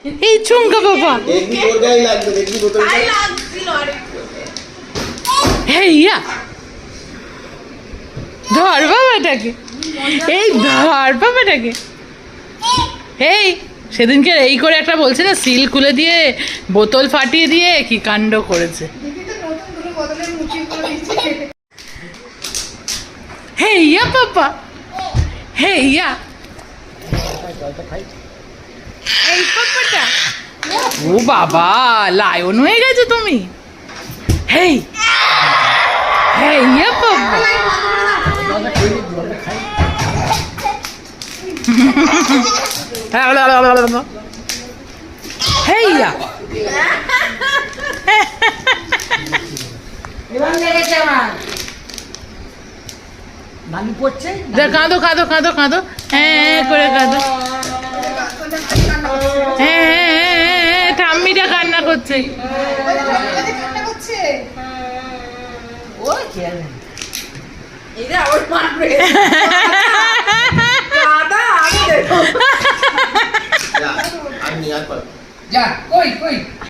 এই চুমকা বাবা দেখবি তোর গায়ে লাগবে, দেখবি বোতলটা। আই লাগছিল আরে হেইয়া ধর বাবাটাকে, এই ধর বাবাটাকে। এই সেদিনকে এই করে একটা বলছে না, সিল খুলে দিয়ে বোতল ফাটিয়ে দিয়ে কি কাণ্ড করেছে। হেইয়া পাপা, হেইয়া এই পাপাটা। ও বাবা, লায়ন হয়ে গেছো তুমি। হেই হেইয়া পাপা, হেইয়া এবার লেগেছে আমার বানি পড়ছে। যা কাঁদো কাঁদো কাঁদো কাঁদো, হ্যাঁ করে কাঁদো। হ্যাঁ হ্যাঁ হ্যাঁ, ঠাম্মিটা কান্না করছে। ও খেয়াল নেই। এই যে আবার মারবে দাদা আমি দেখো যা, আর নিয়ে আর পারবো না। যা কই কই